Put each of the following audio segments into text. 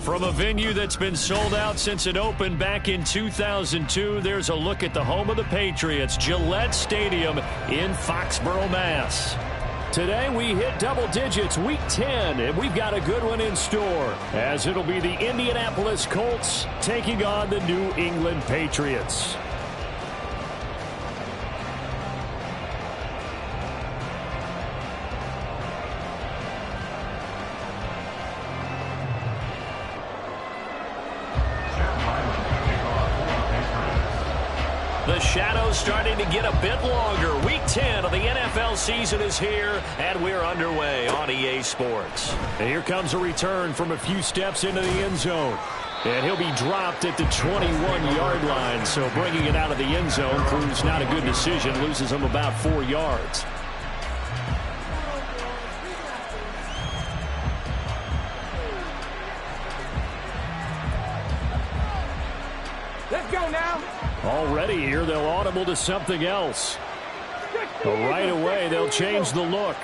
From a venue that's been sold out since it opened back in 2002, there's a look at the home of the Patriots, Gillette Stadium in Foxborough, Mass. Today we hit double digits, week 10, and we've got a good one in store, as it'll be the Indianapolis Colts taking on the New England Patriots. The shadow's starting to get a bit longer. Week 10 of the NFL season is here, and we're underway on EA Sports. And here comes a return from a few steps into the end zone. And he'll be dropped at the 21-yard line, so bringing it out of the end zone proves not a good decision, loses him about 4 yards. Let's go now. Already here, they'll audible to something else. But right away, they'll change the look.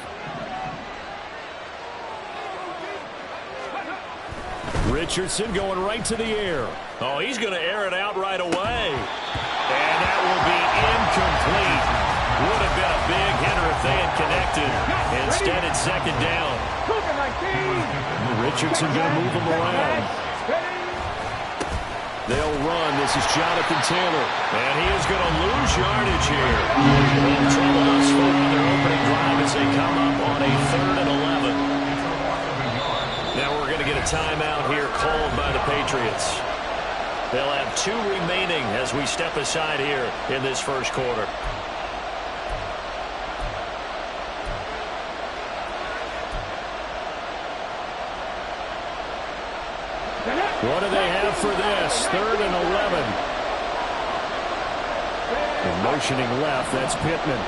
Richardson going right to the air. Oh, he's going to air it out right away. And that will be incomplete. Would have been a big hitter if they had connected. Instead, it's second down. Richardson going to move him around. They'll run. This is Jonathan Taylor. And he is going to lose yardage here. In trouble thus far on their opening drive as they come up on a 3rd and 11. Now we're going to get a timeout here called by the Patriots. They'll have 2 remaining as we step aside here in this first quarter. What do they have for this? 3rd and 11. And motioning left, that's Pittman.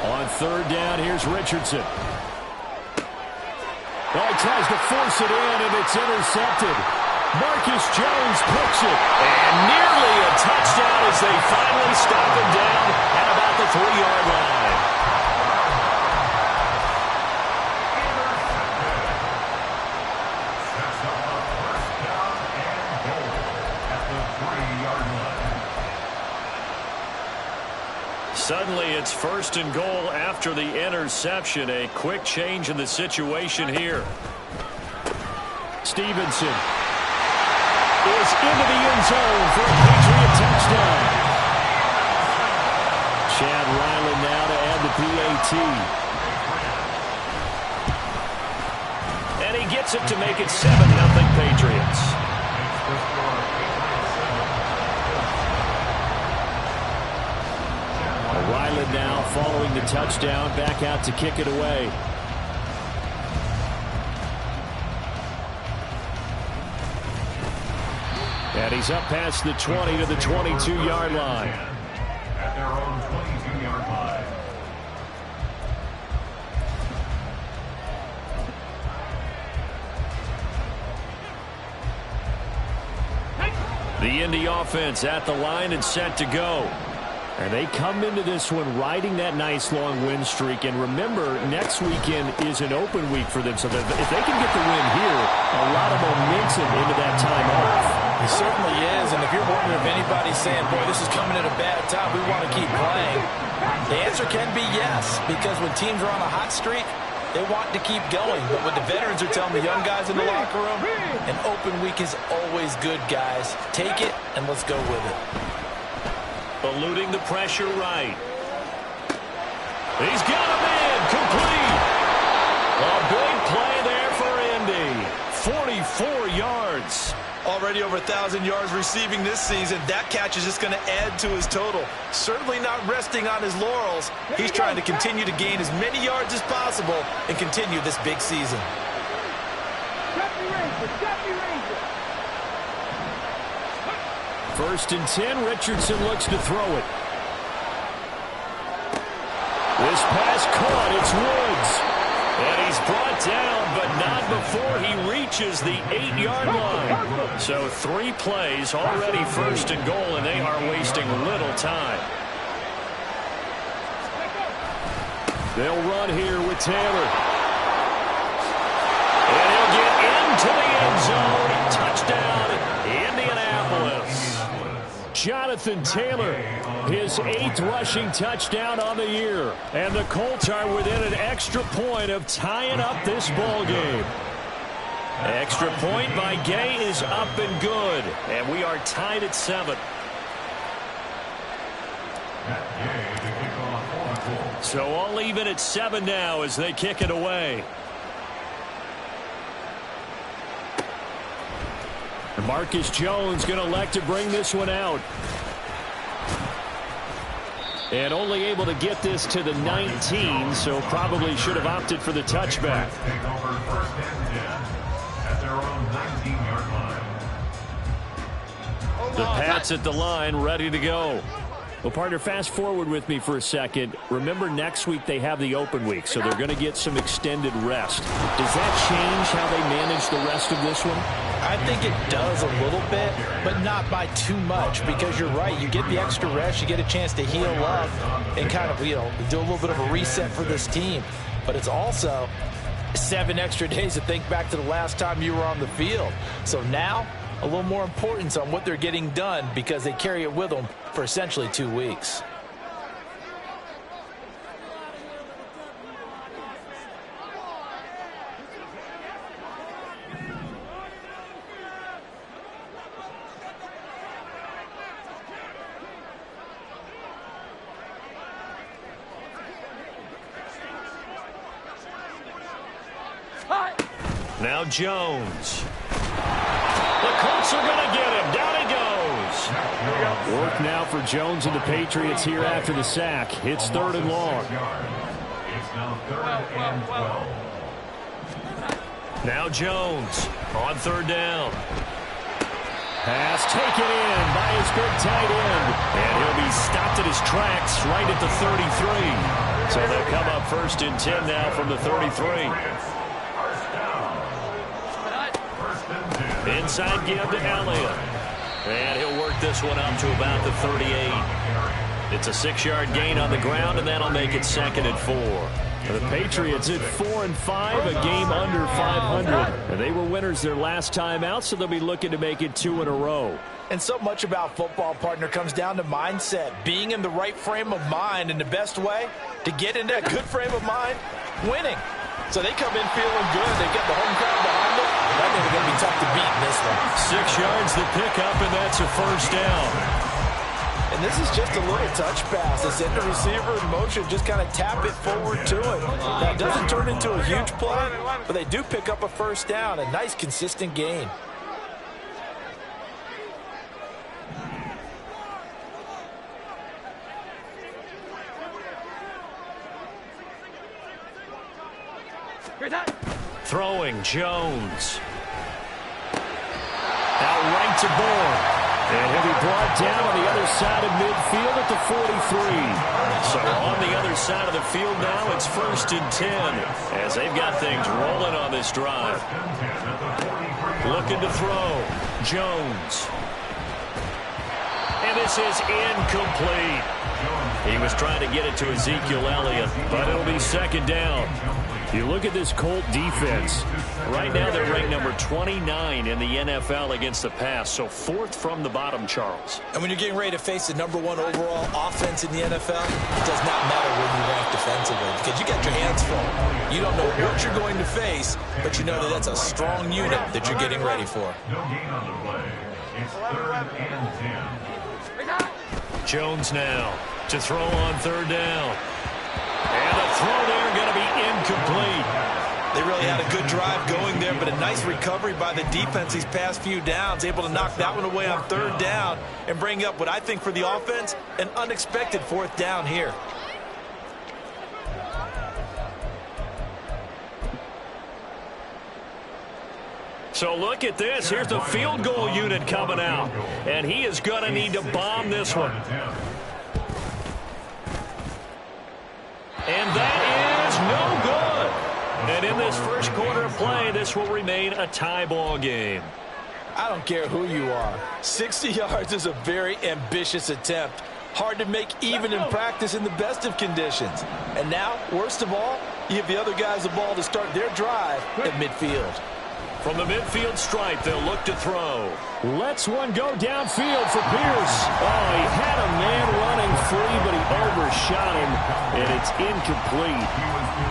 On 3rd down, here's Richardson. Oh, he tries to force it in, and it's intercepted. Marcus Jones picks it. And nearly a touchdown as they finally stop him down at about the 3-yard line. Suddenly, it's 1st and goal after the interception. A quick change in the situation here. Stevenson is into the end zone for a Patriot touchdown. Chad Ryland now to add the PAT. And he gets it to make it 7-0 Patriots. Ryland now following the touchdown, back out to kick it away. And he's up past the 20 to the 22-yard line. At their own 22-yard line. The Indy offense at the line and set to go. And they come into this one riding that nice long win streak. And remember, next weekend is an open week for them. So if they can get the win here, a lot of momentum into that time off. It certainly is. And if you're wondering if anybody's saying, boy, this is coming at a bad time, we want to keep playing, the answer can be yes. Because when teams are on a hot streak, they want to keep going. But what the veterans are telling the young guys in the locker room, an open week is always good, guys. Take it and let's go with it. Eluding the pressure right. He's got a man complete. A big play there for Indy. 44 yards. Already over 1,000 yards receiving this season. That catch is just going to add to his total. Certainly not resting on his laurels. He's trying to continue to gain as many yards as possible and continue this big season. First and 10, Richardson looks to throw it. This pass caught, it's Woods. And he's brought down, but not before he reaches the 8-yard line. So 3 plays, already 1st and goal, and they are wasting little time. They'll run here with Taylor. And he'll get into the end zone. Touchdown, Indianapolis. Jonathan Taylor, his 8th rushing touchdown on the year. And the Colts are within an extra point of tying up this ball game. Extra point by Gay is up and good. And we are tied at 7. So all even at 7 now as they kick it away. Marcus Jones going to elect to bring this one out. And only able to get this to the 19, so probably should have opted for the touchback. The Pats at the line, ready to go. Well, partner, fast forward with me for a second. Remember, next week they have the open week, so they're going to get some extended rest. Does that change how they manage the rest of this one? I think it does a little bit, but not by too much, because you're right. You get the extra rest. You get a chance to heal up and kind of, do a little bit of a reset for this team. But it's also 7 extra days to think back to the last time you were on the field. So now, a little more importance on what they're getting done because they carry it with them for essentially 2 weeks. Now Jones. The Colts are going to get him. Down he goes. Work now for Jones and the Patriots here after the sack. It's 3rd and long. It's now 3rd and 12. Now Jones on 3rd down. Pass taken in by his big tight end. And he'll be stopped at his tracks right at the 33. So they'll come up 1st and 10 now from the 33. Inside give to Elliott. And he'll work this one up to about the 38. It's a 6-yard gain on the ground, and that'll make it 2nd and 4. The Patriots at 4-5, a game under 500. And they were winners their last time out, so they'll be looking to make it 2 in a row. And so much about football, partner, comes down to mindset. Being in the right frame of mind, and the best way to get in that good frame of mind, winning. So they come in feeling good. They get the home crowd behind them. I think they're going to be tough to beat in this one. 6 yards the pickup, and that's a 1st down. And this is just a little touch pass. They send the receiver in motion, just kind of tap it forward to it. Now, it doesn't turn into a huge play, but they do pick up a 1st down. A nice, consistent gain. Throwing Jones. Out right to Bourne. And he'll be brought down on the other side of midfield at the 43. So on the other side of the field now, it's 1st and 10 as they've got things rolling on this drive. Looking to throw. Jones. And this is incomplete. He was trying to get it to Ezekiel Elliott, but it'll be 2nd down. You look at this Colt defense. Right now they're ranked number 29 in the NFL against the pass, so 4th from the bottom, Charles. And when you're getting ready to face the number 1 overall offense in the NFL, it does not matter where you rank defensively because you got your hands full. You don't know what you're going to face, but you know that that's a strong unit that you're getting ready for. No gain on the play. It's 3rd and 10. Jones now to throw on 3rd down. And the throw there going to be incomplete. They really had a good drive going there, but a nice recovery by the defense these past few downs, able to knock that one away on 3rd down and bring up what I think for the offense, an unexpected 4th down here. So look at this. Here's the field goal unit coming out. And he is going to need to bomb this one. And that is no good. And this first quarter of play, this will remain a tie ball game. I don't care who you are. 60 yards is a very ambitious attempt. Hard to make even in practice in the best of conditions. And now, worst of all, you give the other guys the ball to start their drive at midfield. From the midfield stripe, they'll look to throw. Lets one go downfield for Pierce. Oh, he had a man running free, but he overshot him, and it's incomplete.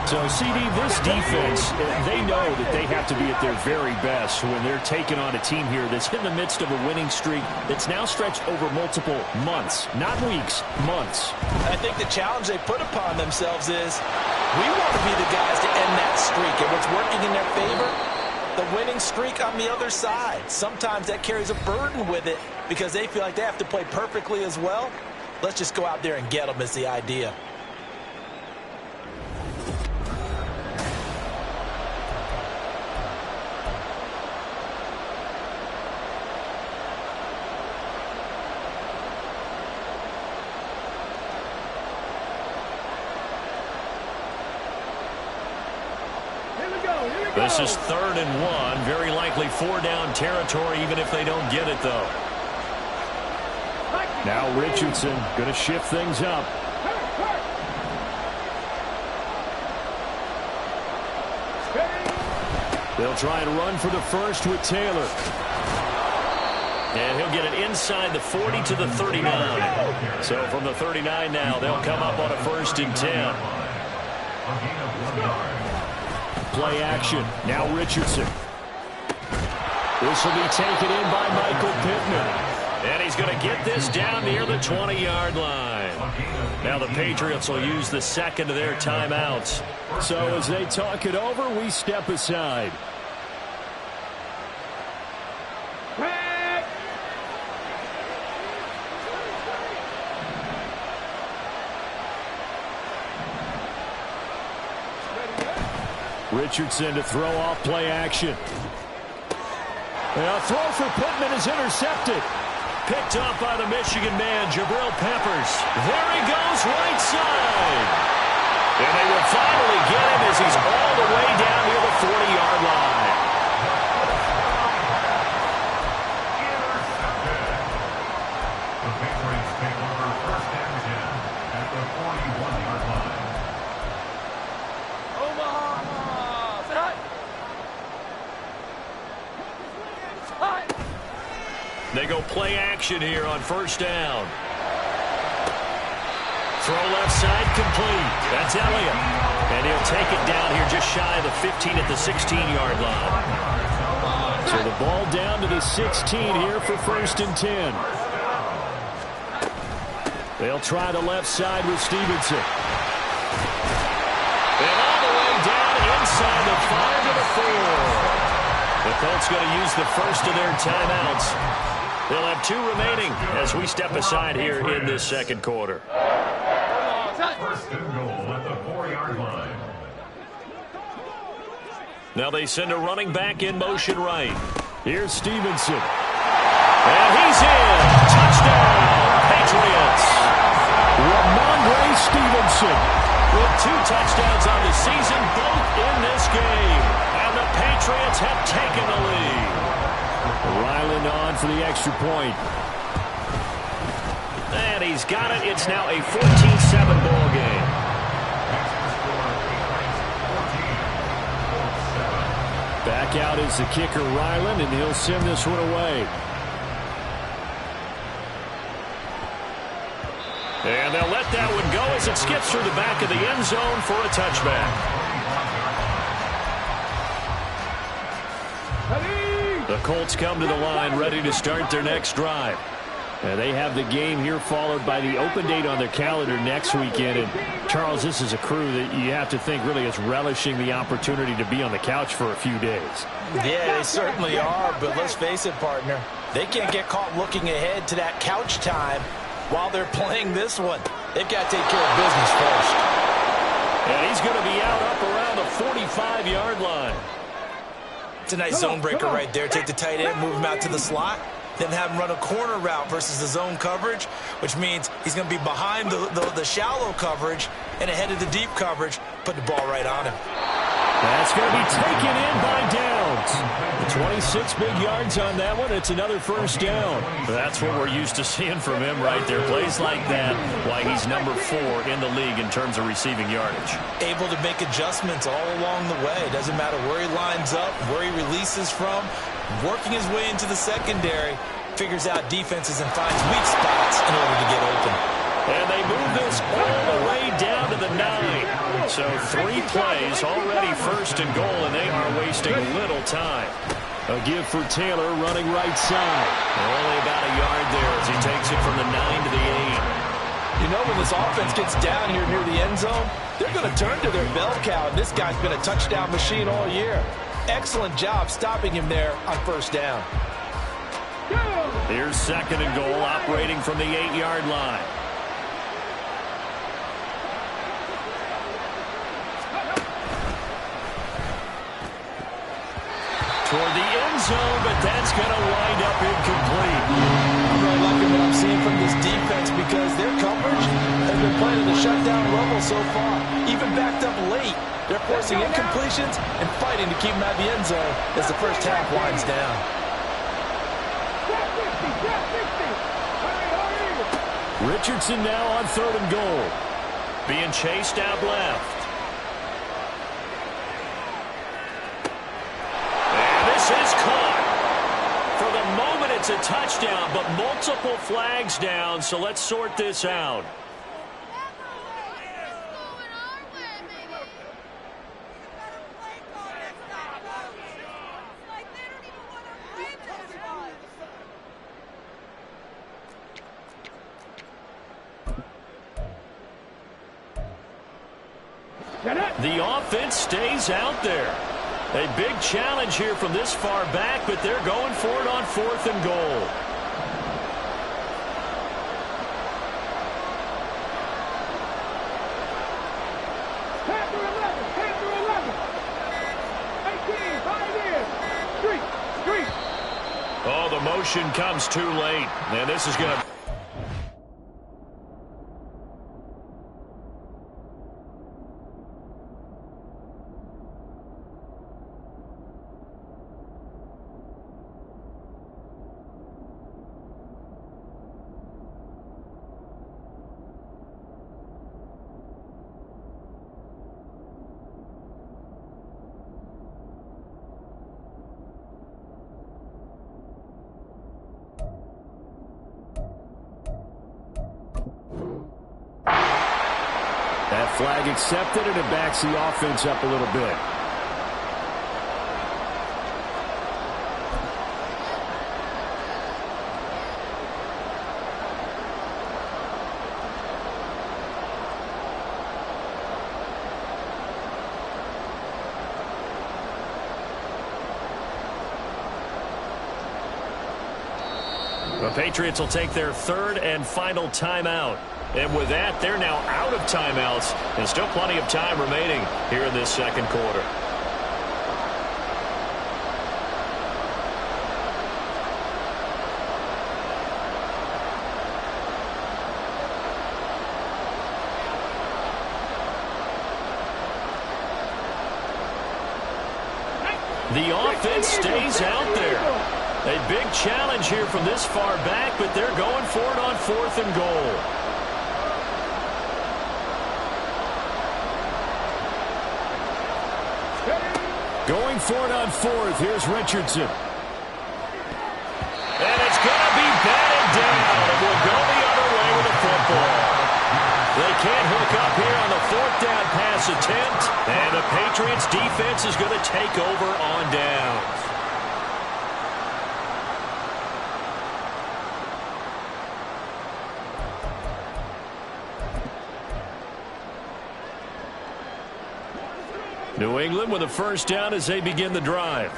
So, CD, this defense, they know that they have to be at their very best when they're taking on a team here that's in the midst of a winning streak that's now stretched over multiple months, not weeks, months. I think the challenge they put upon themselves is we want to be the guys to end that streak, and what's working in their favor? The winning streak on the other side. Sometimes that carries a burden with it because they feel like they have to play perfectly as well. Let's just go out there and get them is the idea. This is 3rd and 1. Very likely 4-down territory, even if they don't get it, though. Now Richardson going to shift things up. They'll try and run for the first with Taylor. And he'll get it inside the 40 to the 39. So from the 39 now, they'll come up on a 1st and 10. Play action. Now Richardson. This will be taken in by Michael Pittman. And he's going to get this down near the 20-yard line. Now the Patriots will use the second of their timeouts. So as they talk it over, we step aside. Richardson to throw off play action. And a throw for Pittman is intercepted. Picked off by the Michigan man, Jabril Peppers. There he goes, right side. And they will finally get him as he's all the way down near the 40-yard line. The Patriots take over 1st and 10 at the 41-yard line. They go play action here on 1st down. Throw left side complete. That's Elliott. And he'll take it down here just shy of the 15 at the 16-yard line. So the ball down to the 16 here for 1st and 10. They'll try the left side with Stevenson. And all the way down inside the 5 to the 4. The Colts going to use the first of their timeouts. They'll have 2 remaining as we step aside here in this second quarter. 1st and goal at the 4-yard line. Now they send a running back in motion right. Here's Stevenson. And he's in. Touchdown, Patriots. Ramondre Stevenson with 2 touchdowns on the season, both in this game. And the Patriots have taken the lead. Ryland on for the extra point. And he's got it. It's now a 14-7 ball game. Back out is the kicker, Ryland, and he'll send this one away. And they'll let that one go as it skips through the back of the end zone for a touchback. The Colts come to the line ready to start their next drive. And they have the game here followed by the open date on their calendar next weekend. And Charles, this is a crew that you have to think really is relishing the opportunity to be on the couch for a few days. Yeah, they certainly are, but let's face it, partner. They can't get caught looking ahead to that couch time while they're playing this one. They've got to take care of business first. And he's going to be out up around the 45-yard line. It's a nice zone breaker right there. Take the tight end, move him out to the slot, then have him run a corner route versus the zone coverage, which means he's going to be behind the shallow coverage and ahead of the deep coverage, put the ball right on him. That's going to be taken in by Downs. 26 big yards on that one. It's another first down. That's what we're used to seeing from him right there. Plays like that, why he's number 4 in the league in terms of receiving yardage. Able to make adjustments all along the way. Doesn't matter where he lines up, where he releases from. Working his way into the secondary. Figures out defenses and finds weak spots in order to get open. And they move this all the way down to the 9. So 3 plays, already first and goal, and they are wasting little time. A give for Taylor running right side. Only about a yard there as he takes it from the 9 to the 8. You know, when this offense gets down here near the end zone, they're going to turn to their bell cow, and this guy's been a touchdown machine all year. Excellent job stopping him there on first down. Here's second and goal, operating from the 8-yard line. Toward the end zone, but that's going to wind up incomplete. I'm really liking what I'm seeing from this defense because their coverage has been playing at a shutdown level so far. Even backed up late, they're forcing incompletions and fighting to keep them out of the end zone as the first half winds down. Richardson now on third and goal. Being chased out left. This is caught. For the moment, it's a touchdown, but multiple flags down, so let's sort this out. The offense stays out there. A big challenge here from this far back, but they're going for it on 4th and goal. Oh, the motion comes too late, and this is going to... That flag accepted, and it backs the offense up a little bit. The Patriots will take their third and final timeout. And with that, they're now out of timeouts, and still plenty of time remaining here in this second quarter. The offense stays out there. A big challenge here from this far back, but they're going for it on 4th and goal. Going for it on 4th. Here's Richardson. And it's going to be batted down. It will go the other way with the football. They can't hook up here on the 4th down pass attempt. And the Patriots defense is going to take over on downs. New England with a first down as they begin the drive.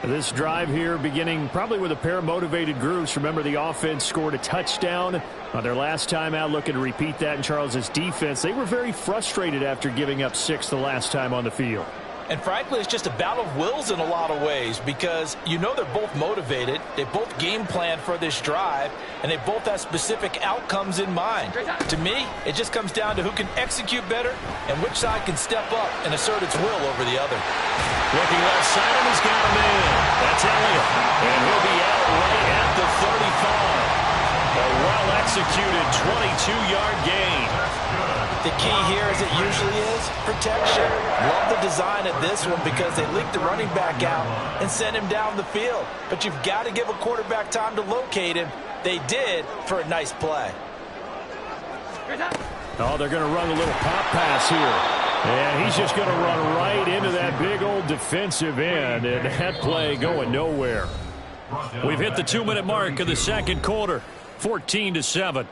This drive here beginning probably with a pair of motivated groups. Remember, the offense scored a touchdown on their last time out, looking to repeat that in Charles's defense. They were very frustrated after giving up 6 the last time on the field. And frankly, it's just a battle of wills in a lot of ways because you know they're both motivated, they both game plan for this drive, and they both have specific outcomes in mind. To me, it just comes down to who can execute better and which side can step up and assert its will over the other. Looking left side, and he's got him in. That's Elliott. And he'll be out right at the 35. A well-executed 22-yard gain. The key here, as it usually is, protection. Love the design of this one because they leaked the running back out and sent him down the field. But you've got to give a quarterback time to locate him. They did for a nice play. Oh, they're going to run a little pop pass here. And he's just going to run right into that big old defensive end. And that play going nowhere. We've hit the 2-minute mark of the second quarter. 14-7.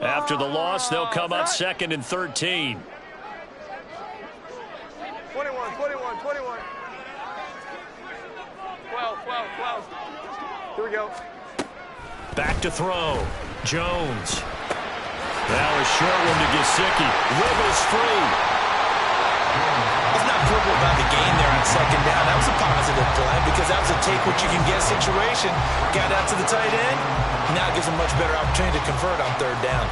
After the loss, they'll come up 2nd and 13. 21. 12. Here we go. Back to throw. Jones. Now a short one to Gesicki. Rivers free. Let's not quibble about the gain there on 2nd down. That was a positive play because that was a take-what-you-can-get situation. Got out to the tight end. Now it gives him much better opportunity to convert on 3rd down.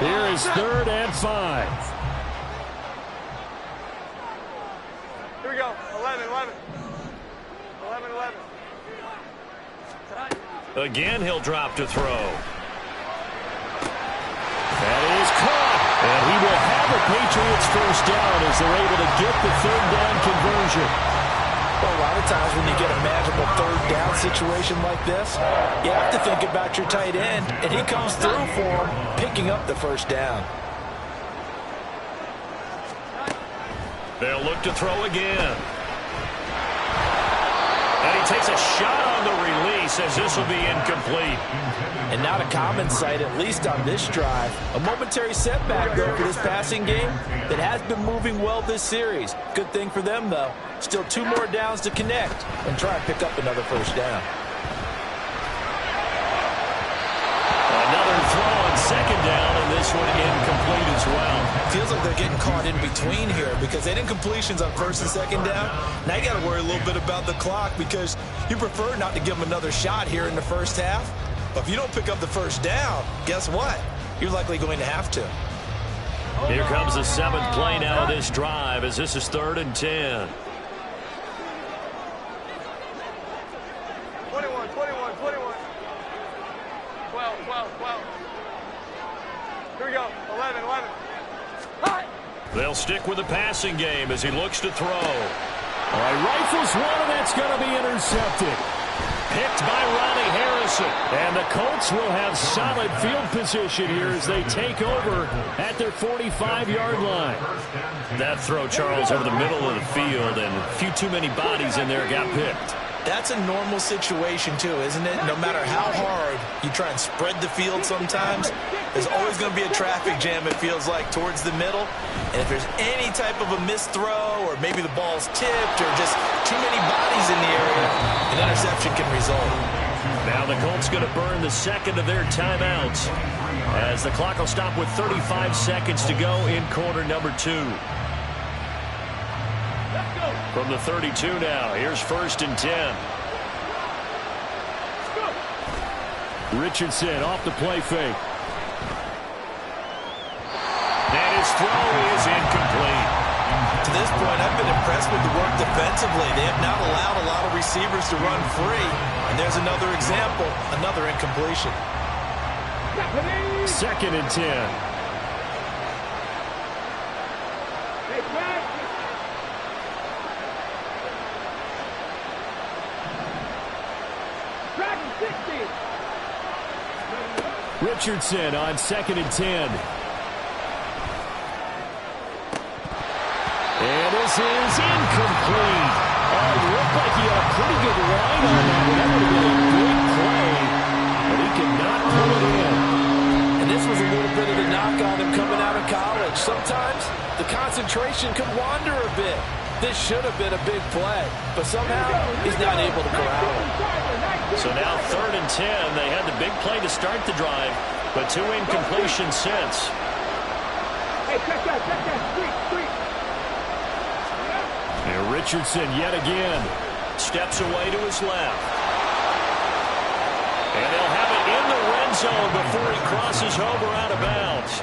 Here is 3rd and 5. Here we go. 11. Again, he'll drop to throw. That is caught. And he will have a Patriots first down as they're able to get the 3rd down conversion. Well, a lot of times when you get a magical 3rd down situation like this, you have to think about your tight end, and he comes through for him, picking up the 1st down. They'll look to throw again. And he takes a shot on the release as this will be incomplete. And not a common sight, at least on this drive. A momentary setback, though, for this passing game that has been moving well this series. Good thing for them, though. Still 2 more downs to connect and try and pick up another 1st down. Another throw on 2nd down, and this one incomplete as well. Feels like they're getting caught in between here because they didn't completions on 1st and 2nd down. Now you got to worry a little bit about the clock because you prefer not to give them another shot here in the 1st half. But if you don't pick up the 1st down, guess what? You're likely going to have to. Here comes the 7th play now of this drive as this is 3rd and 10. 21. 12. Here we go. 11. They'll stick with the passing game as he looks to throw. All right, rifles one, and that's going to be intercepted. Picked by Ronnie Harrison. And the Colts will have solid field position here as they take over at their 45-yard line. That throw, Charles, over the middle of the field, and a few too many bodies in there got picked. That's a normal situation, too, isn't it? No matter how hard you try and spread the field sometimes, there's always going to be a traffic jam, it feels like, towards the middle. And if there's any type of a missed throw or maybe the ball's tipped or just too many bodies in the area, an interception can result. Now the Colts going to burn the 2nd of their timeouts as the clock will stop with 35 seconds to go in quarter number 2. From the 32 now, here's 1st and 10. Richardson off the play fake. And his throw is incomplete. To this point, I've been impressed with the work defensively. They have not allowed a lot of receivers to run free. And there's another example, another incompletion. 2nd and 10. Richardson on 2nd and 10. And this is incomplete. It looked like he had a pretty good line on that. That would have been a big play, but he could not pull it in. And this was a little bit of the knock on him coming out of college. Sometimes the concentration could wander a bit. This should have been a big play, but somehow he's not able to corral it. So now 3rd and 10. They had the big play to start the drive, but 2 incompletions since. And Richardson yet again steps away to his left. And they'll have it in the red zone before he crosses over out of bounds.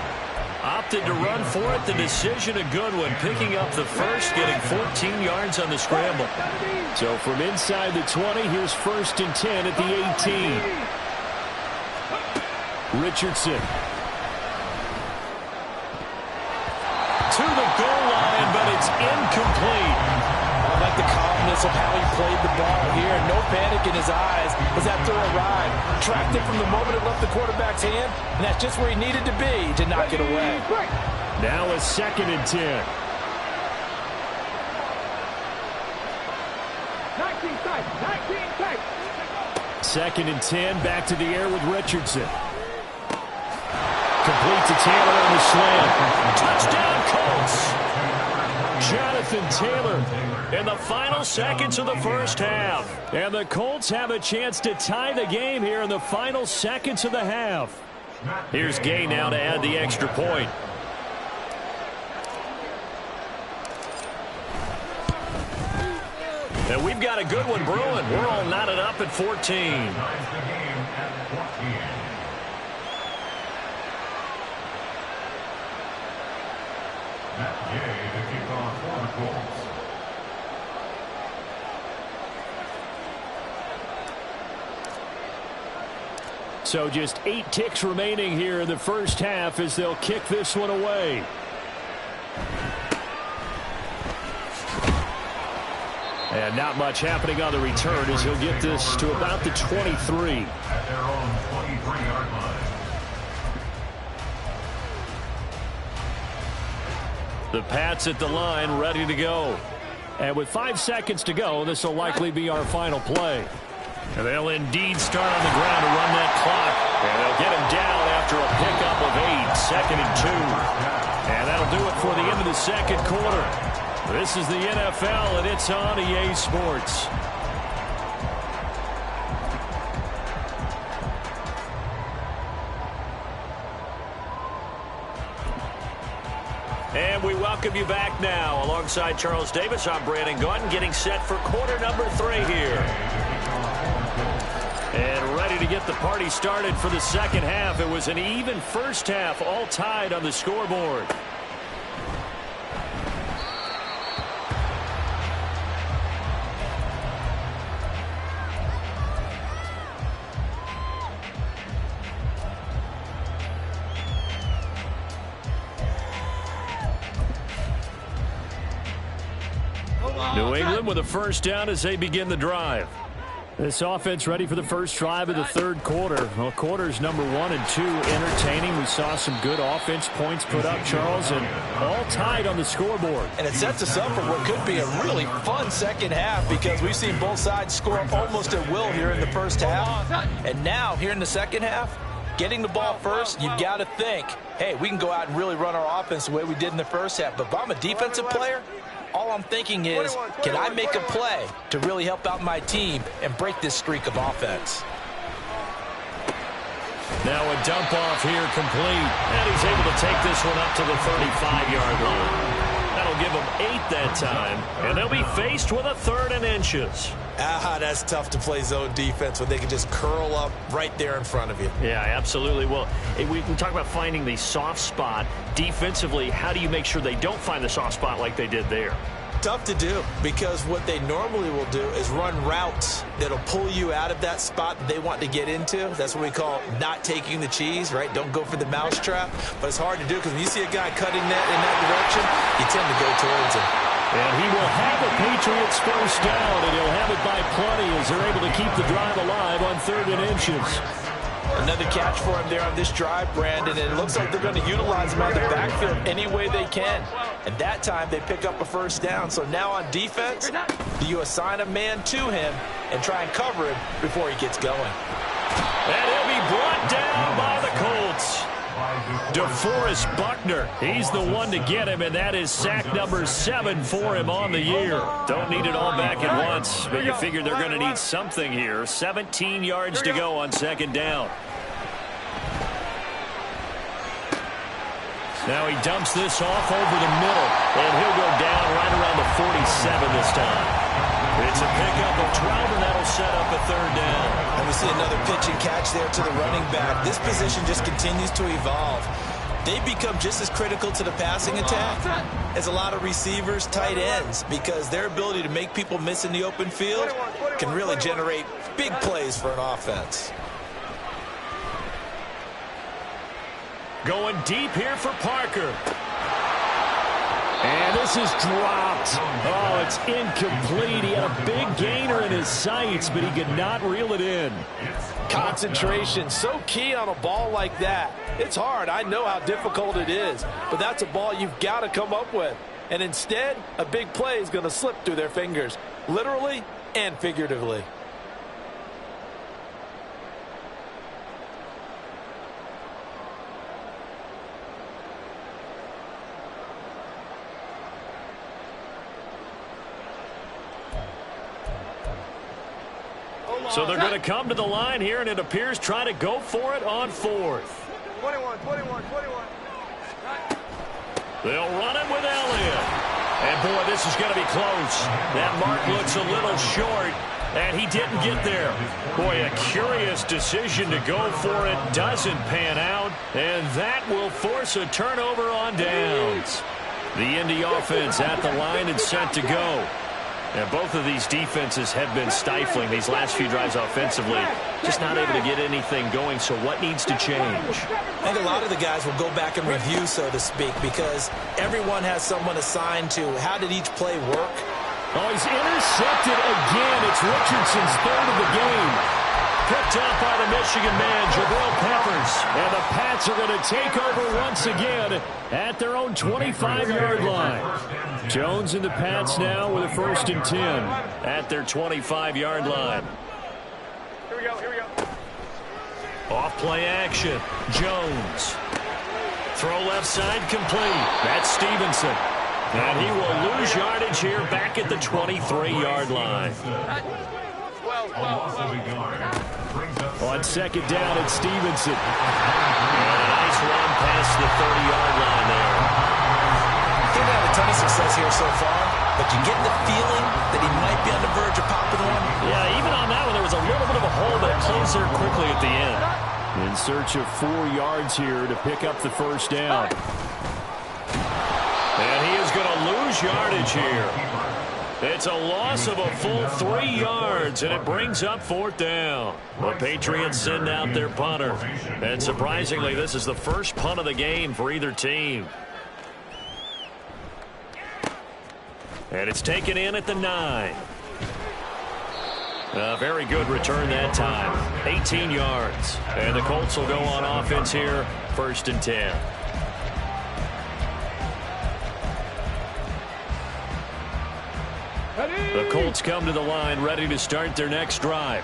Opted to run for it. The decision a good one. Picking up the first, getting 14 yards on the scramble. So from inside the 20, here's 1st and 10 at the 18. Richardson. To the goal line, but it's incomplete. I like the calmness of how he played the ball here. No panic in his eyes as that throw arrived. Tracked it from the moment it left the quarterback's hand, and that's just where he needed to be to knock it away. Now a 2nd and 10. 2nd and 10, back to the air with Richardson. Complete to Taylor on the slant. Touchdown, Colts! Jonathan Taylor in the final seconds of the first half. And the Colts have a chance to tie the game here in the final seconds of the half. Here's Gay now to add the extra point. And we've got a good one brewing. We're all knotted up at 14. So just 8 ticks remaining here in the first half as they'll kick this one away. And not much happening on the return as he'll get this to about the 23. At their own 23-yard line. The Pats at the line ready to go. And with 5 seconds to go, this will likely be our final play. And they'll indeed start on the ground to run that clock. And they'll get him down after a pickup of 8, 2nd and 2. And that'll do it for the end of the second quarter. This is the NFL, and it's on EA Sports. And we welcome you back now. Alongside Charles Davis, I'm Brandon Gaudin, getting set for quarter number 3 here. And ready to get the party started for the second half. It was an even first half, all tied on the scoreboard. New England with a first down as they begin the drive. This offense ready for the first drive of the third quarter. Well, quarters number 1 and 2 entertaining. We saw some good offense points put up, Charles, and all tied on the scoreboard. And it sets us up for what could be a really fun second half because we've seen both sides score almost at will here in the first half. And now, here in the second half, getting the ball first, you've got to think, hey, we can go out and really run our offense the way we did in the first half. But if I'm a defensive player, all I'm thinking is, can I make a play to really help out my team and break this streak of offense? Now a dump off here complete. And he's able to take this one up to the 35-yard line. That'll give them 8 that time. And they'll be faced with a 3rd and inches. That's tough to play zone defense when they can just curl up right there in front of you. Yeah, absolutely. Well, we talk about finding the soft spot. Defensively, how do you make sure they don't find the soft spot like they did there? Tough to do because what they normally will do is run routes that'll pull you out of that spot that they want to get into. That's what we call not taking the cheese, right? Don't go for the mousetrap. But it's hard to do because when you see a guy cutting that in that direction, you tend to go towards him. And he will have a Patriots first down, and he'll have it by plenty as they're able to keep the drive alive on 3rd and inches. Another catch for him there on this drive, Brandon, and it looks like they're going to utilize him on the backfield any way they can. And that time they pick up a first down. So now on defense, do you assign a man to him and try and cover him before he gets going? And he'll be brought down by the Colts. DeForest Buckner, he's the one to get him, and that is sack number 7 for him on the year. Don't need it all back at once, but you figure they're going to need something here. 17 yards to go on second down. Now he dumps this off over the middle, and he'll go down right around the 47 this time. It's a pickup of 12, and that'll set up a third down. And we see another pitch and catch there to the running back. This position just continues to evolve. They become just as critical to the passing attack as a lot of receivers, tight ends, because their ability to make people miss in the open field can really generate big plays for an offense. Going deep here for Parker. And this is dropped. Oh, it's incomplete. He had a big gainer in his sights, but he could not reel it in. Concentration, so key on a ball like that. It's hard. I know how difficult it is, but that's a ball you've got to come up with. And instead, a big play is going to slip through their fingers, literally and figuratively. So they're going to come to the line here, and it appears trying to go for it on fourth. 21. They'll run it with Elliott. And, boy, this is going to be close. That mark looks a little short, and he didn't get there. Boy, a curious decision to go for it. Doesn't pan out, and that will force a turnover on downs. The Indy offense at the line and set to go. And both of these defenses have been stifling these last few drives offensively. Just not able to get anything going, so what needs to change? I think a lot of the guys will go back and review, so to speak, because everyone has someone assigned to how did each play work. Oh, he's intercepted again. It's Richardson's third of the game. Picked up by the Michigan man, Jabril Peppers. And the Pats are going to take over once again at their own 25-yard line. Jones and the Pats now with a 1st and 10 at their 25-yard line. Here we go. Off play action. Jones. Throw left side complete. That's Stevenson. And he will lose yardage here back at the 23-yard line. On second down, it's Stevenson. And a nice run past the 30-yard line there. They've had a ton of success here so far, but you get the feeling that he might be on the verge of popping one. Yeah, even on that one, there was a little bit of a hole, but it closed there quickly at the end. In search of 4 yards here to pick up the first down. And he is going to lose yardage here. It's a loss of a full 3 yards, and it brings up 4th down. The Patriots send out their punter. And surprisingly, this is the first punt of the game for either team. And it's taken in at the 9. A very good return that time. 18 yards. And the Colts will go on offense here, 1st and 10. The Colts come to the line ready to start their next drive.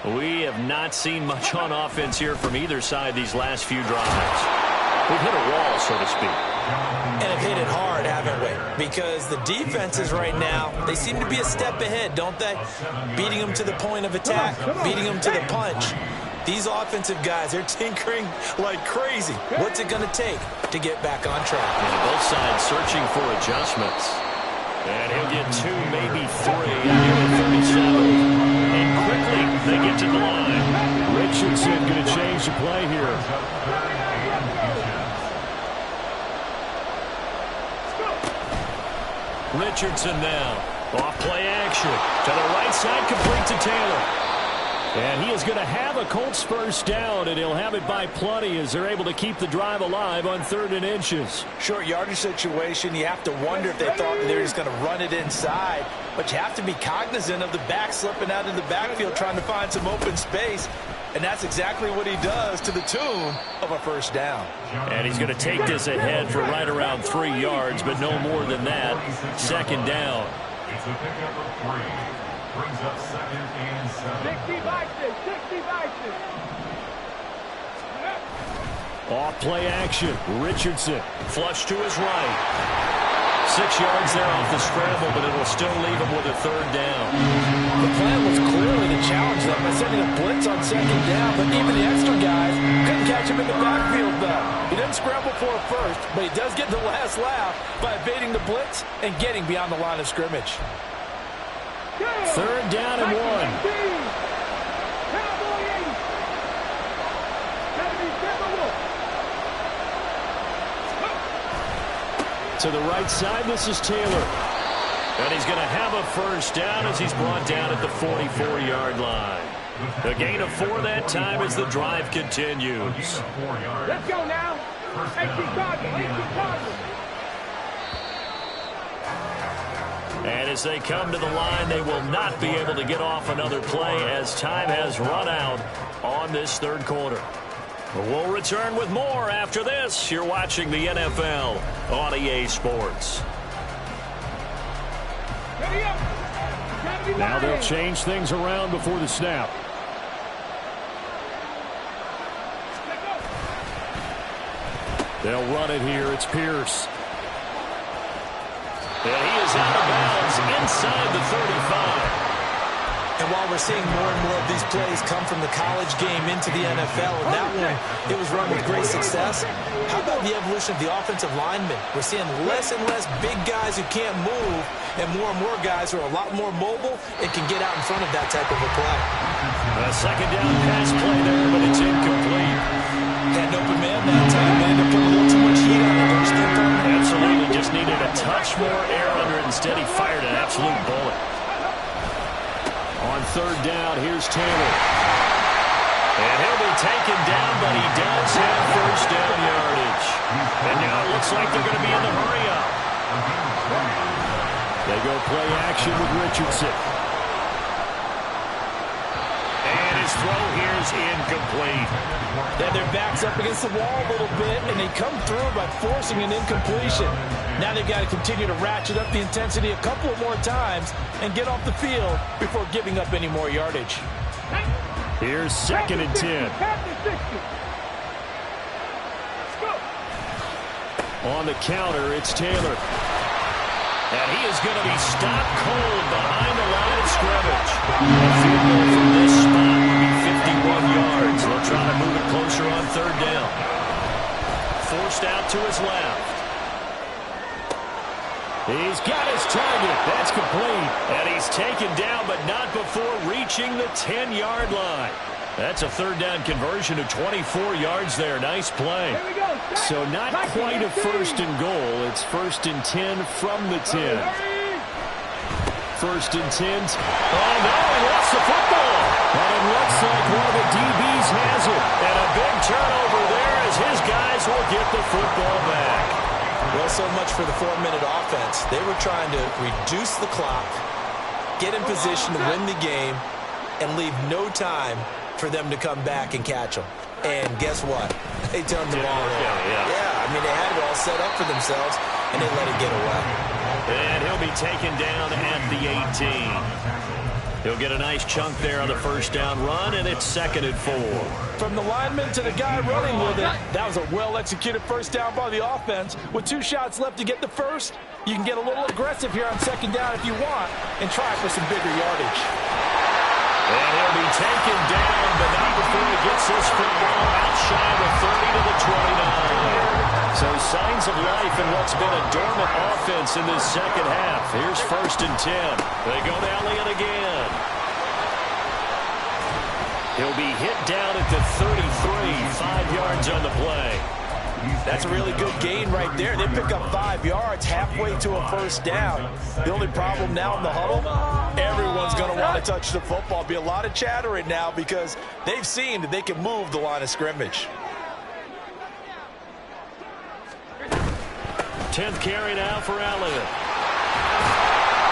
We have not seen much on offense here from either side these last few drives. We've hit a wall, so to speak. And have hit it hard, haven't we? Because the defenses right now, they seem to be a step ahead, don't they? Beating them to the point of attack, beating them to the punch. These offensive guys, they're tinkering like crazy. What's it going to take to get back on track? And both sides searching for adjustments. And he'll get 2, maybe 3, and 37. And quickly, they get to the line. Richardson going to change the play here. Richardson now. Off play action. To the right side, complete to Taylor. And he is going to have a Colts first down, and he'll have it by plenty as they're able to keep the drive alive on 3rd and inches. Short yardage situation, you have to wonder if they thought they were just going to run it inside. But you have to be cognizant of the back slipping out in the backfield trying to find some open space. And that's exactly what he does to the tune of a first down. And he's going to take this ahead for right around 3 yards, but no more than that. 2nd down. It's a pickup of 3. Brings up 2nd and 7. 60 Vikings. Off play action. Richardson. Flush to his right. 6 yards there off the scramble, but it'll still leave him with a third down. The plan was clearly to challenge them by sending a blitz on second down, but even the extra guys couldn't catch him in the backfield, though. He doesn't scramble for a first, but he does get the last laugh by evading the blitz and getting beyond the line of scrimmage. Third down and 1. To the right side, this is Taylor. And he's going to have a first down as he's brought down at the 44-yard line. A gain of 4 that time as the drive continues. Let's go now. 18 Cardinals. And as they come to the line, they will not be able to get off another play as time has run out on this third quarter. We'll return with more after this. You're watching the NFL on EA Sports. Now they'll change things around before the snap. They'll run it here. It's Pierce. And he is out of bounds inside the 35. And while we're seeing more and more of these plays come from the college game into the NFL, and that one, it was run with great success, how about the evolution of the offensive linemen? We're seeing less and less big guys who can't move, and more guys who are a lot more mobile and can get out in front of that type of a play. A second down pass play there, but it's incomplete. Had an open man that time, but ended up putting a little too much heat on it. Don't you think, Carter? Absolutely. Just needed a touch more air under it. Instead, he fired an absolute bullet. On third down, here's Taylor. And he'll be taken down, but he does have first down yardage. And now it looks like they're going to be in the hurry-up. They go play action with Richardson. And his throw here is incomplete. Then their back's up against the wall a little bit, and they come through by forcing an incompletion. Now they've got to continue to ratchet up the intensity a couple of more times and get off the field before giving up any more yardage. Here's second and 10. On the counter, it's Taylor. And he is going to be stopped cold behind the line of scrimmage. A field goal from this spot would be 51 yards. They'll try to move it closer on third down. Forced out to his left. He's got his target. That's complete. And he's taken down, but not before reaching the 10-yard line. That's a third down conversion of 24 yards there. Nice play. So not quite a first and goal. It's first and 10 from the 10. First and 10. Oh, no, he lost the football. And it looks like one of the DBs has it. And a big turnover there as his guys will get the football back. Well, so much for the 4-minute offense. They were trying to reduce the clock, get in position to win the game, and leave no time for them to come back and catch them. And guess what? They turned the ball over. Yeah, I mean, they had it all set up for themselves, and they let it get away. And he'll be taken down at the 18. He'll get a nice chunk there on the first down run, and it's second and 4. From the lineman to the guy running with it, that was a well-executed first down by the offense. With 2 shots left to get the first, you can get a little aggressive here on second down if you want and try for some bigger yardage. And he'll be taken down, but not before he gets this football out shy of the 30 to the 29. So signs of life in what's been a dormant offense in this second half. Here's first and 10. They go to Elliott again. He'll be hit down at the 33, 5 yards on the play. That's a really good gain right there. They pick up 5 yards halfway to a first down. The only problem now in the huddle, everyone's going to want to touch the football. Be a lot of chattering now because they've seen that they can move the line of scrimmage. 10th carry now for Elliott.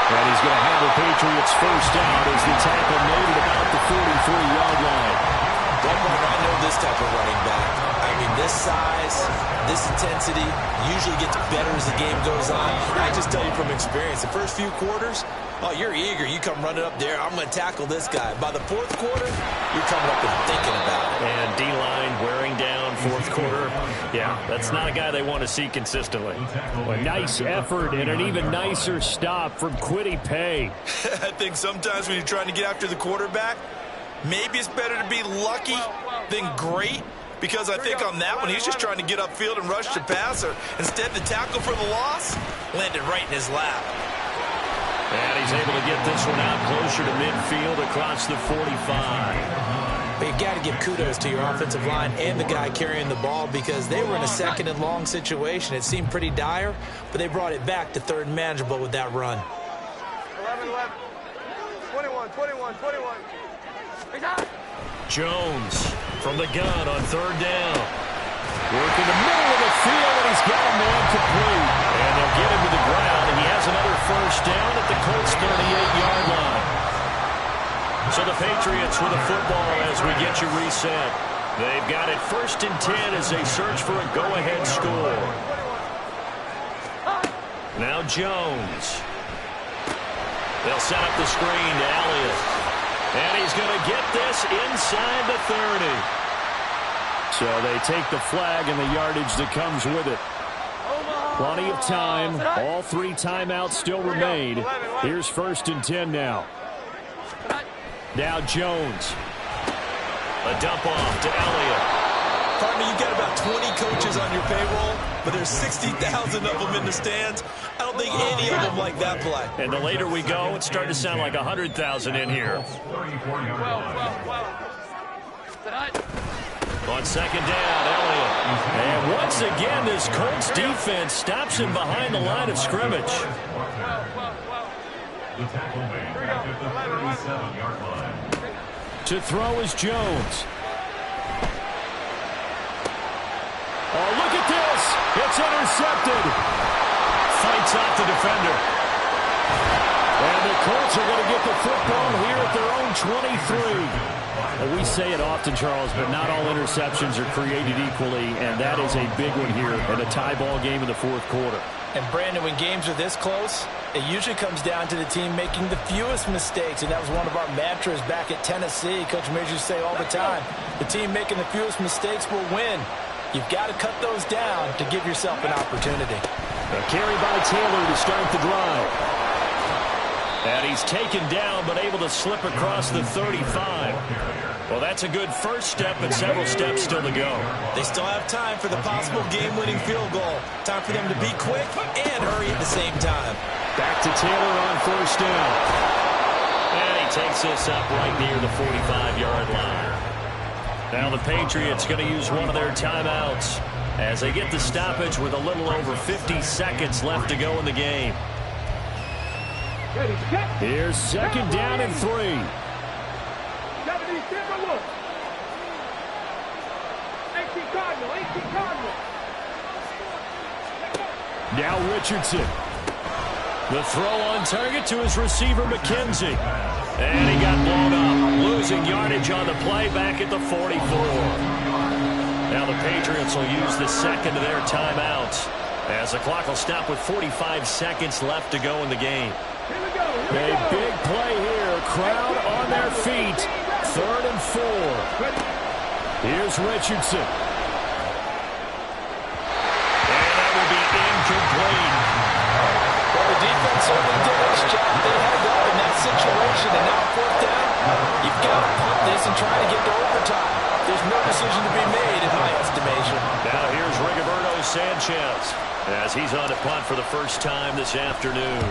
And he's going to have the Patriots first down as the tackle made at about the 43-yard line. I know this type of running back. I I mean, this size, this intensity usually gets better as the game goes on. I just tell you from experience, the first few quarters, oh, you're eager. You come running up there. I'm going to tackle this guy. By the fourth quarter, you're coming up and thinking about it. And D-line wearing down fourth quarter. Yeah, that's not a guy they want to see consistently. A nice effort and an even nicer stop from Kwity Paye. I think sometimes when you're trying to get after the quarterback, maybe it's better to be lucky than great, because I think on that one, he's just trying to get upfield and rush the passer. Instead, the tackle for the loss landed right in his lap. And he's able to get this one out closer to midfield across the 45. But you got to give kudos to your offensive line and the guy carrying the ball, because they were in a second and long situation. It seemed pretty dire, but they brought it back to third and manageable with that run. 11-11. 21. Jones from the gun on third down. Working the middle of the field, and he's got a man complete. And they'll get him to the ground, and he has another first down at the Colts' 38-yard line. So the Patriots with the football as we get you reset. They've got it 1st and 10 as they search for a go-ahead score. Now Jones. They'll set up the screen to Elliott. And he's going to get this inside the 30. So they take the flag and the yardage that comes with it. Plenty of time. All 3 timeouts still remain. Here's 1st and 10 now. Now Jones. A dump off to Elliott. Partner, you've got about 20 coaches on your payroll, but there's 60,000 of them in the stands. I don't think any of them like that play. And the later we go, it's starting to sound like 100,000 in here. On 2nd down, Elliott. And once again, this Colts defense stops him behind the line of scrimmage. The tackle made at the 37-yard line. To throw is Jones. Oh, look at this. It's intercepted. Fights off the defender. And the Colts are going to get the football here at their own 23. Well, we say it often, Charles, but not all interceptions are created equally, and that is a big one here in a tie ball game in the 4th quarter. And Brandon, when games are this close, it usually comes down to the team making the fewest mistakes, and that was one of our mantras back at Tennessee. Coach Mears used to say all the time, the team making the fewest mistakes will win. You've got to cut those down to give yourself an opportunity. A carry by Taylor to start the drive. And he's taken down, but able to slip across the 35. Well, that's a good first step, but several steps still to go. They still have time for the possible game-winning field goal. Time for them to be quick and hurry at the same time. Back to Taylor on 1st down. And he takes this up right near the 45-yard line. Now the Patriots going to use one of their timeouts as they get the stoppage with a little over 50 seconds left to go in the game. Here's 2nd down and 3. Now Richardson. The throw on target to his receiver, McKenzie. And he got blown up, losing yardage on the play back at the 44. Now the Patriots will use the 2nd of their timeouts as the clock will stop with 45 seconds left to go in the game. A big play here. Crowd on their feet. 3rd and 4. Here's Richardson. And that will be incomplete. Well, the defense certainly did its job. They held up in that situation, and now 4th down, you've got to punt this and try to get to overtime. There's no decision to be made, in my estimation. Now here's Rigoberto Sanchez as he's on to punt for the first time this afternoon.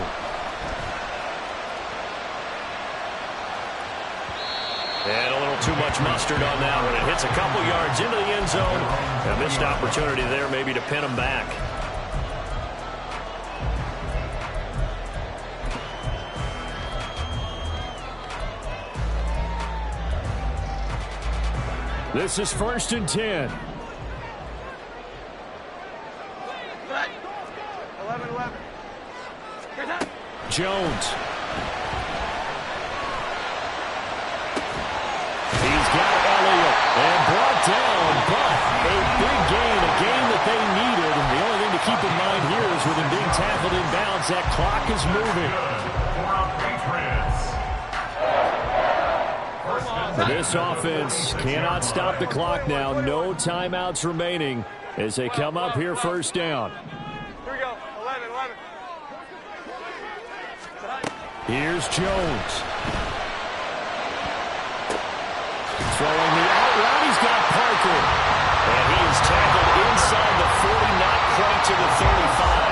And a little too much mustard on that one. It hits a couple yards into the end zone. A missed opportunity there maybe to pin him back. This is 1st and 10. 11-11. Jones. He's got Elliott and brought down, but a big keep in mind here is with him being tackled inbounds, that clock is moving. This offense cannot stop the clock now. No timeouts remaining as they come up here first down. Here we go. 11. Here's Jones. Throwing the out route. He's got Parker. And he is tackled inside the 40, not quite to the 35.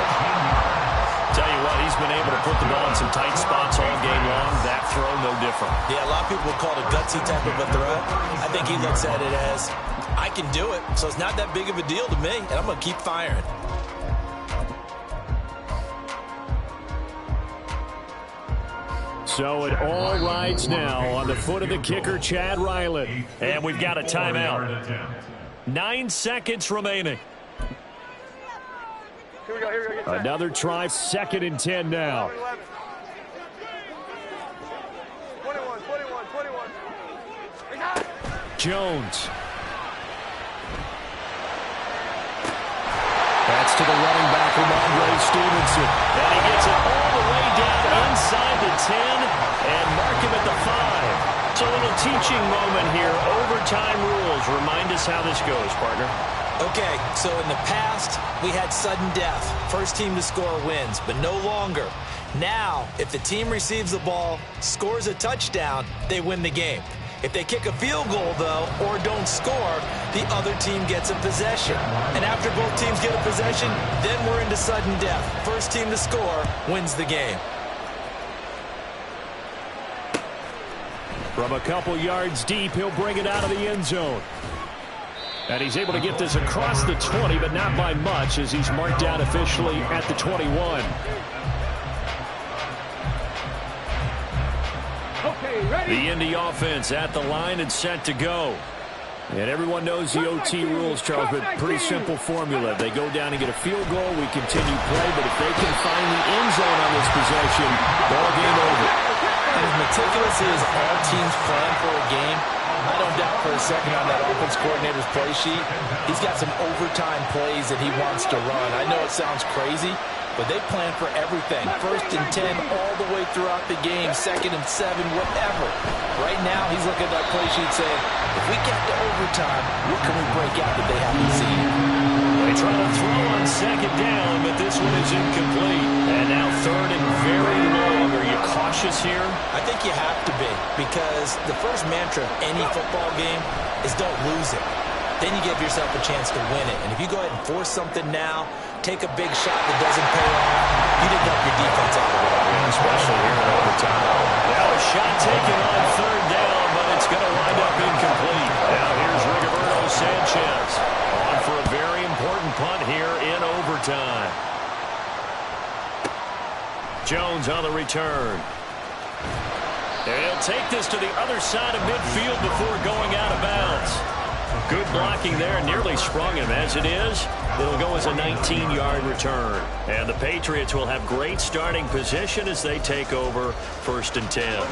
Tell you what, he's been able to put the ball in some tight spots all game long. That throw, no different. Yeah, a lot of people would call it a gutsy type of a throw. I think he looks at it as, I can do it, so it's not that big of a deal to me, and I'm going to keep firing. So it all rides now on the foot of the kicker, Chad Ryland. And we've got a timeout. 9 seconds remaining. Here we go. Get set. Another try, 2nd and 10 now. 11. 21. Jones. That's to the running back, Mamba Stevenson. And he gets it all the way down inside the 10 and mark him at the 5. So a little teaching moment here. Overtime rules. Remind us how this goes, partner. Okay, so in the past, we had sudden death. First team to score wins, but no longer. Now, if the team receives the ball, scores a touchdown, they win the game. If they kick a field goal, though, or don't score, the other team gets a possession. And after both teams get a possession, then we're into sudden death. First team to score wins the game. From a couple yards deep, he'll bring it out of the end zone. And he's able to get this across the 20, but not by much, as he's marked down officially at the 21. The Indy offense at the line and set to go. And everyone knows the OT rules, Charles, but pretty simple formula. They go down and get a field goal, we continue play, but if they can find the end zone on this possession, ball game over. And as meticulous as all teams plan for a game, I don't doubt for a second on that offense coordinator's play sheet, he's got some overtime plays that he wants to run. I know it sounds crazy, but they plan for everything. 1st and 10 all the way throughout the game, 2nd and 7, whatever. Right now, he's looking at that play sheet saying, if we get to overtime, what can we break out that they haven't seen? They try to throw on 2nd down, but this one is incomplete. And now 3rd and very long. Are you cautious here? I think you have to be, because the first mantra of any football game is don't lose it. Then you give yourself a chance to win it. And if you go ahead and force something now, take a big shot that doesn't pay off, you didn't help your defense out of it. Especially here in overtime. Now a shot taken on 3rd down, but it's going to wind up incomplete. Now here's Rigoberto Sanchez on for a very important punt here in overtime. Jones on the return. And he'll take this to the other side of midfield before going out of bounds. Good blocking there, nearly sprung him. As it is, it'll go as a 19-yard return. And the Patriots will have great starting position as they take over 1st and 10.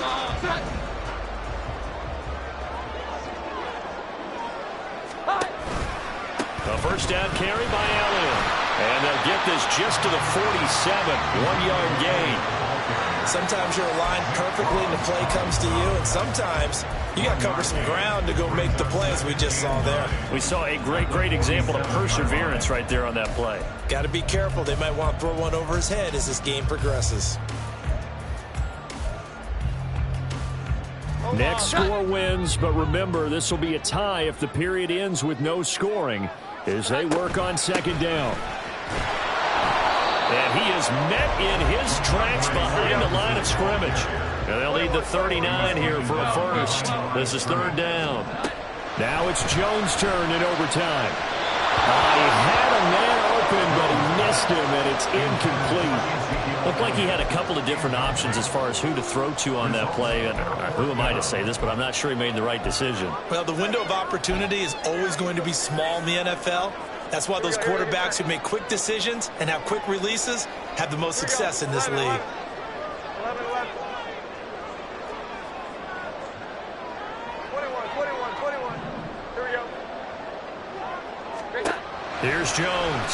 A first down carry by Elliott. And they'll get this just to the 47, 1-yard gain. Sometimes you're aligned perfectly and the play comes to you, and sometimes you got to cover some ground to go make the play, as we just saw there. We saw a great example of perseverance right there on that play. Got to be careful. They might want to throw one over his head as this game progresses. Next score wins, but remember, this will be a tie if the period ends with no scoring as they work on 2nd down. And he is met in his tracks behind the line of scrimmage. And they'll need the 39 here for a first. This is 3rd down. Now it's Jones' turn in overtime. He had a man open, but he missed him, and it's incomplete. Looked like he had a couple of different options as far as who to throw to on that play. And who am I to say this, but I'm not sure he made the right decision. Well, the window of opportunity is always going to be small in the NFL. That's why those quarterbacks who make quick decisions and have quick releases have the most success in this league. 11. Here we go. Here's Jones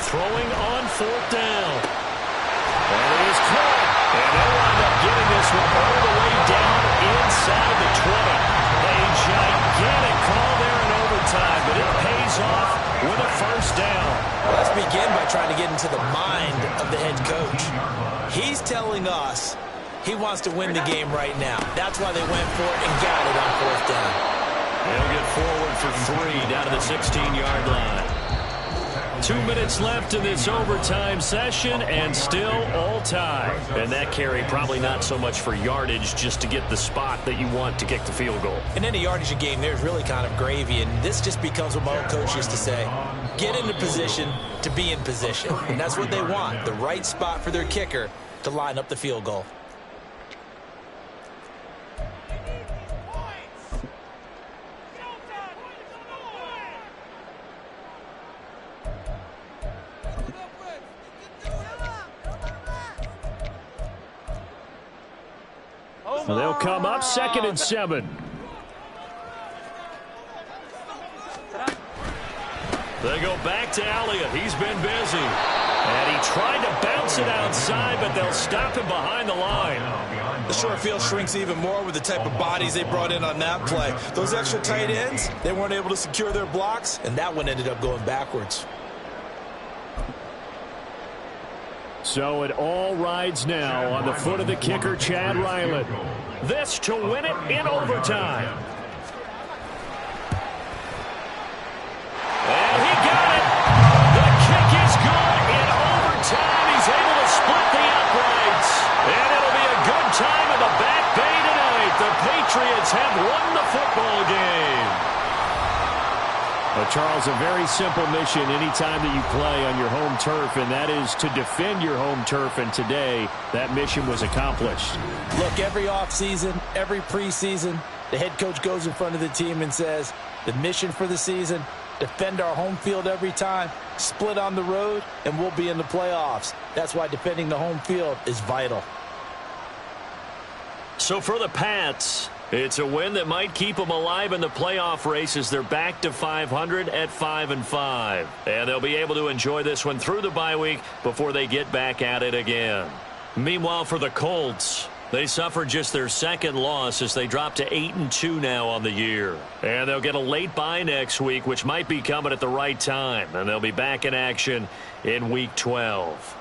throwing on 4th down. And it is caught. And they'll wind up getting this one all the way down inside the 20. A gigantic call there in overtime, but it pays off with a 1st down. Let's begin by trying to get into the mind of the head coach. He's telling us he wants to win the game right now. That's why they went for it and got it on 4th down. They'll get forward for 3 down to the 16-yard line. 2 minutes left in this overtime session and still all tied. And that carry probably not so much for yardage, just to get the spot that you want to kick the field goal. In any yardage game, there's really kind of gravy, and this just becomes what my old coach used to say. Get into position to be in position. And that's what they want, the right spot for their kicker to line up the field goal. Well, they'll come up 2nd and 7. They go back to Elliott. He's been busy. And he tried to bounce it outside, but they'll stop him behind the line. The short field shrinks even more with the type of bodies they brought in on that play. Those extra tight ends, they weren't able to secure their blocks, and that one ended up going backwards. So it all rides now on the foot of the kicker, Chad Ryland. This to win it in overtime. And he got it. The kick is good in overtime. He's able to split the uprights. And it'll be a good time in the Back Bay tonight. The Patriots have won the football game. Well, Charles, a very simple mission anytime that you play on your home turf, and that is to defend your home turf, and today that mission was accomplished. Look, every offseason, every preseason, the head coach goes in front of the team and says, the mission for the season, defend our home field every time, split on the road, and we'll be in the playoffs. That's why defending the home field is vital. So for the Pats, it's a win that might keep them alive in the playoff race as they're back to 500 at 5-5. And they'll be able to enjoy this one through the bye week before they get back at it again. Meanwhile, for the Colts, they suffered just their 2nd loss as they drop to 8-2 now on the year. And they'll get a late bye next week, which might be coming at the right time. And they'll be back in action in Week 12.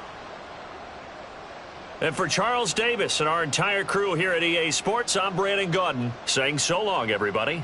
And for Charles Davis and our entire crew here at EA Sports, I'm Brandon Gaudin saying so long, everybody.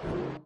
Ball.